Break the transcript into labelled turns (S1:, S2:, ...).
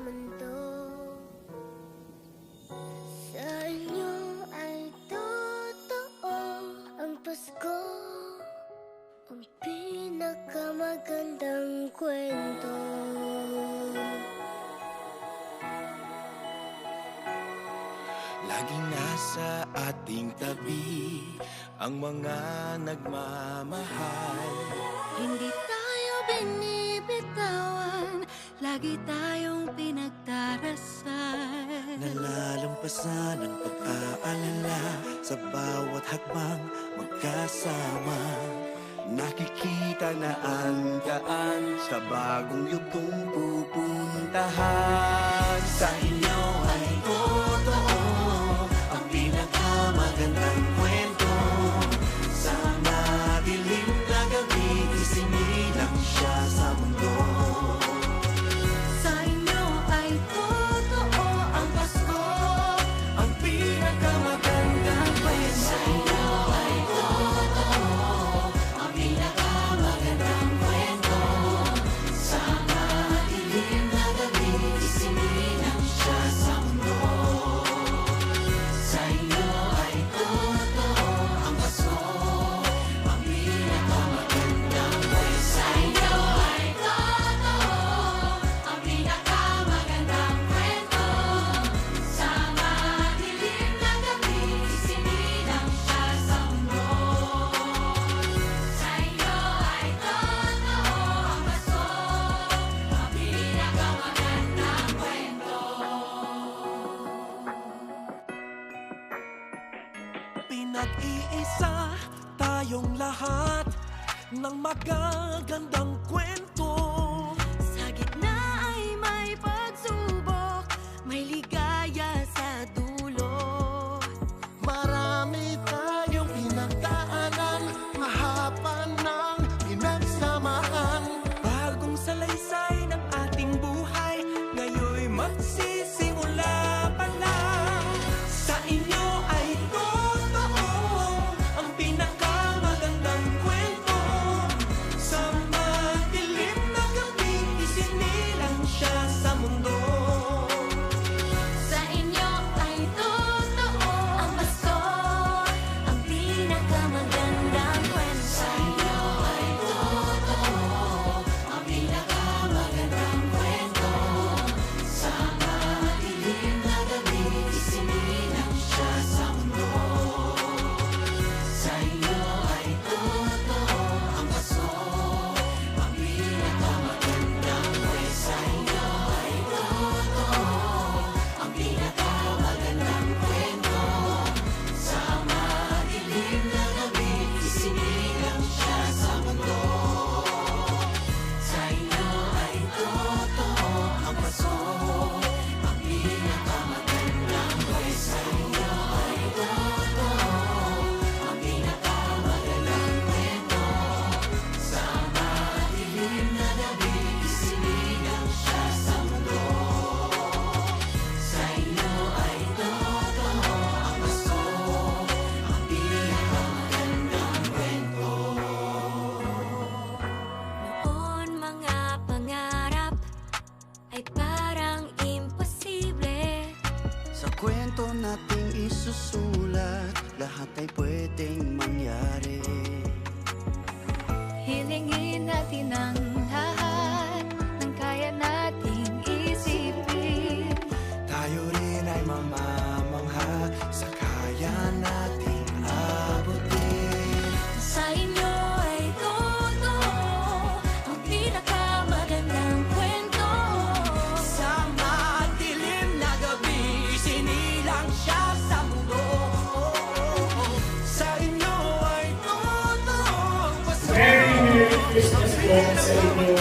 S1: mundo. Sa inyo ay totoo ang Pasko, ang pinakamagandang kwento.
S2: Laging nasa ating tabi ang mga nagmamahal.
S1: Hindi tayo binibitawan, lagi tayong pinagdarasal.
S2: Nalalampasan ang pag-aalala sa bawat hakbang magkasama. Nakikita na ang daan sa bagong yugtong pupuntahan. Sa inyo ay totoo ang pinakamagandang kwento. Sa madilim na gabi, isinilang siya sa mundo.
S1: Sa inyo ay totoo ang Pasko,
S2: Ang pinakamagandang kwento.
S1: sa inyo ay totoo ang pinakamagandang kwento. Sa madilim na gabi, isinilang siya sa mundo. Sa inyo ay totoo ang Pasko, ang pinakamagandang kwento. Sa inyo ay totoo ang pinakamagandang kwento. Sa madilim na gabi, isinilang siya sa mundo. Sa inyo ay totoo ang Pasko, ang pinakamagandang kwento.
S2: Pinag-iisa tayong lahat ng magagandang kwento.
S1: Sa gitna ay may pagsubok, may ligaya sa dulo.
S2: Marami tayong pinagdaanan, mahaba ng pinagsamahan. Bagong salaysay ng ating buhay, ngayon magsisimula pa lang. Sa inyo ay totoo ang pinakamagandang kwento. Sa madilim na gabi, isinilang siya sa mundo.
S1: Sa inyo ay totoo ang Pasko, ang pinakamagandang kwento. Sa inyo ay totoo ang pinakamagandang kwento. Sa madilim na gabi, isinilang siya sa mundo. Sa inyo ay totoo ang Pasko, ang pinakamagandang kwento. Sa inyo ay totoo ang pinakamagandang kwento. Sa madilim na gabi, isinilang siya sa mundo. Sa inyo ay totoo ang Pasko, ang pinakamagandang kwento. Sa inyo ay totoo ang pinakamagandang kwento. Sa madilim na gabi, isinilang siya sa mundo. Sa inyo ay totoo ang Pasko, ang pinakamagandang kwento. Noon mga pangarap ay parang imposible.
S3: Sa kwento nating isusulat, lahat ay pwedeng mangyari.
S1: Hilingin natin ang lahat ng kaya nating isipin.
S2: Tayo rin ay mamamangha sa kaya nating abutin.
S1: Sa inyo ay totoo ang pinakamagandang kwento.
S2: Sa madilim na gabi, isinilang siya sa mundo. Sa inyo ay totoo ang Pasko.
S4: Merry Christmas po sa inyo.